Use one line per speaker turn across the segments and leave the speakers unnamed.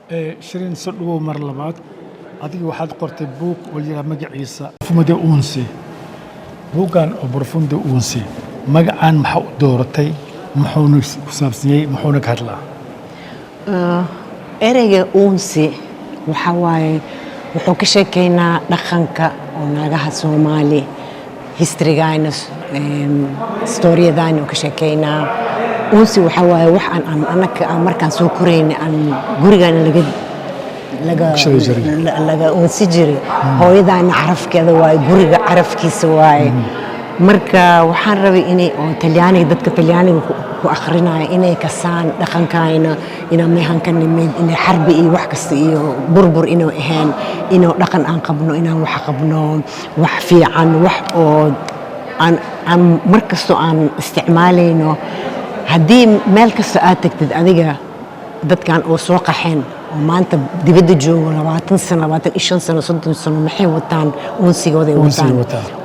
شيرين صدقوا مر لبعض أدي واحد قرت بوك ولا مجا عيسى فمدة أونسي بوكان أو برفندة أونسي مجا عن محو دورتي محونك سابسني محونك هلا
ereyga uunsi waxa waaye wuxuu ka sheekeynaa dhaqanka oo naagaha Soomaali historygaana storiyadaana ka sheekeynaa uunsi waxa waaye wax aan anaka markaan soo koreynay aan gurigaana laga uunsi jiray hooyadaana carafkeeda waaye guriga carafkiisa waaye marka waxaan rabay inay oo Talyaaniga dadka Talyaaniga ku akhrinaya inay kasaan dhaqankaayna ina meehan ka nimid inay xarbi iyo wax kasta iyo burbur inuu ahaan inuu dhaqan aan qabno inaan wax qabno wax fiican wax oo aan markasto aan isticmaalayno haddii meel kasta aad tagtid adiga dadkan oo soo qaxeen oo maanta dibadda joogo 20 sano 25 sano 30 sano maxay wataan uunsigooda wataan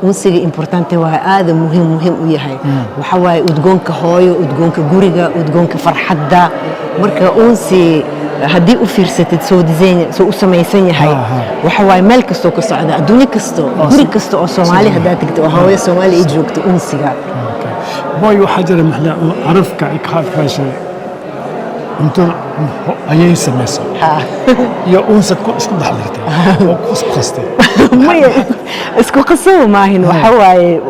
uunsiga importante waa aad muhiim u yahay waxa waaye udgoonka hooyo udgoonka guriga udgoonka farxadda marka uunsi haddii u fiirsatid soo u samaysan yahay waxa waaye meel kasta oo ka socda adduunyo kasta guri kasta oo Soomaali hadaa tagto oo hooyo Soomaali ay joogto uunsiga
boy waxa jira maxla carafka ikhaaf kaashay أنت أيه سميسو يا أنسى إسكو دحلرتي أو إسكو قصتي
ما إسكو قصو ما هن وحواي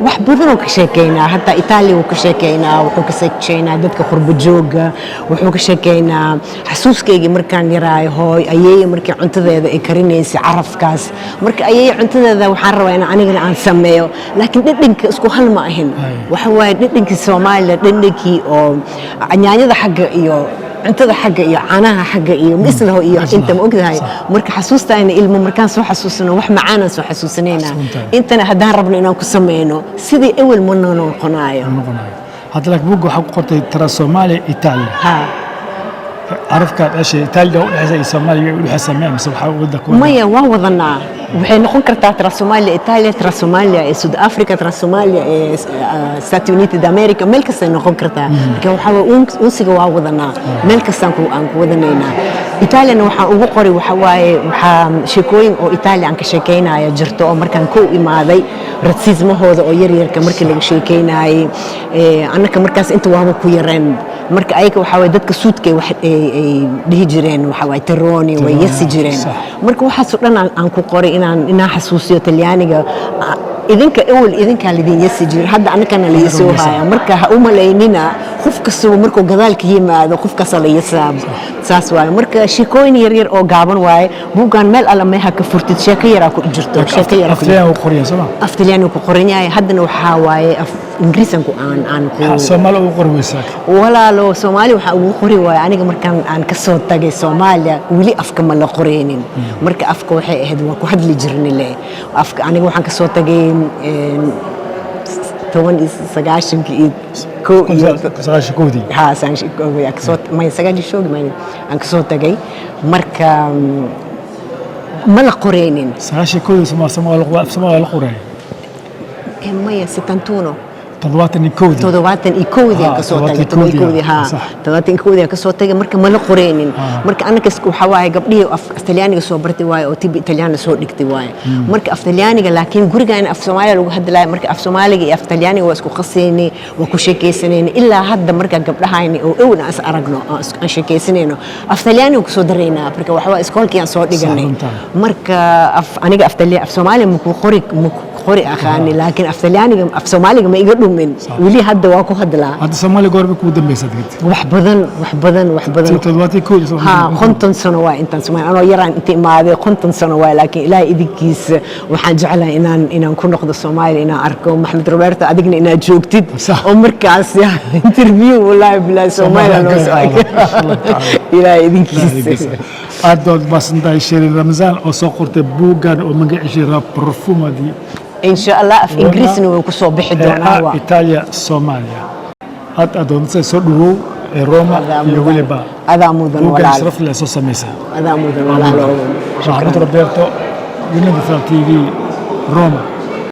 wax badan oo ka sheekeynaa hatta Itaaliya oo ka sheekeynaa wuxuu ka sheekeynaa dadka qurbo jooga wuxuu ka sheekeynaa xasuuskeyga markaan yaraayo hooy ayay markii cuntadeeda ay karinaysay carafkaas marka ayay cuntadeeda waxaan rabaa in anigana aan sameeyo laakiin dhadhanka isku hal ma ahin waxa waaye dhadhanka Soomaaliya dhadhankii oo yaanyada xagga iyo cuntada xagga iyo caanaha xagga iyo mislaho iyo inta ma ogtahay marka xasuustaayna ilmo markaan soo xasuusano wax macaan soo xasuusanayna intana hadaan rabno inaan ku sameeyno sidii awal ma noqonayo
hadda lak buug waxa ku qortay tara Soomaaliya Itaaliya عرفك أشياء إيطاليا ولا Soomaaliya ولا سماء بس waxa wada ku
maya waa wadanaa waxay noqon kartaa tara Soomaaliya Itaaliya tara Soomaaliya ee South Africa tara Soomaaliya ee Estados Unidos da America meel kasta noqon kartaa laakiin waxa uunsiga waa wadanaa meel kasta aan ku wadanaynaa Itaaliya waxa ugu qori waxa waaye waxa sheekooyin oo Itaaliya aan ka sheekeynaya jirto oo markaan ku imaaday racismahooda oo yar markii laga sheekeynayay annaka markaas inta waaba ku yareen marka ayaga waxa way dadka suudkay wax ay dhihi jireen waxa way tarooni way yasi jireen marka waxa soo dhan aan ku qoray inaan xasuusiyo Talyaaniga idinka lidin yasi jir hadda annakana la yasoo haya marka ha u malaynina qof kasta markuu gadaalka yimaado qof kasta la yasaab saas waay marka sheekooyin yar oo gaaban waay buugan meel alla meeha ka furtid sheeko yar ku jirto sheeko yar aftaliyaan ku qoranyahay haddana waxa waaye ingiriisan ku aan ku
Soomaali ugu qorwaysaa
walaalo Soomaali waxa ugu qori waay aniga markaan aan ka soo tagay Soomaaliya wali afka ma la qoreenin marka afka waxay ahayd waa ku hadli jirnay afka aniga waxaan ka soo tagay 19
سغاشكودي
ها سغاشكودي أكسوت ما يسغاشكودي ما أنكسوت تجي مركا ملا قرينين
سغاشكودي سما القرين
ما يستنتونو
تضواتن كودي
تضواتن كودي كسو تجي مركا ملا قرينين مركا أنا كسكو حواي قبلي أفتلياني كسو برتي واي أو تبي إيطالياني سو دكتي واي مركا أفتلياني لكن غورجان أف سوماليا لو هاد لا مركا أف سوماليا أفتلياني واسكو خصيني وكوشيكي سنين إلا هاد مركا قبلها يعني أو ناس أرجنو أشيكي سنين أفتلياني وكسو درينا مركا وحوا إسكول كيان سو ديجاني مركا أنا أفتلي أف سوماليا مكو قري أخاني لكن أفتلياني أف سوماليا ما يقدروا من ولي هاد واكو هاد لا
هاد سومالي قرب كود ميسد
وحبذن
تضواتي كود
ها خنتن سنوات انت سمعنا انا يران انت ما خنتن سنوات لكن لا idinkiis waxaan jeclahay inaan ku noqdo Soomaaliya inaan arko Maxamed Roberto adigna inaad joogtid oo markaas interview wallahi bilaa Soomaaliya loo socdo ila idinkiis
aad baasntahay Sherin Ramzan oo soo qortay buugan oo magaciisa Profumadi
إن شاء الله في إنجليز إنه يكسو بحدنا
إيطاليا سوماليا هاد أدونسي سودو روما يوليبا
هذا مودن ولا
ممكن يصرف لي أساسا ميسا
هذا مودن ولا
محمد روبرتو يونيفرسال تي في روما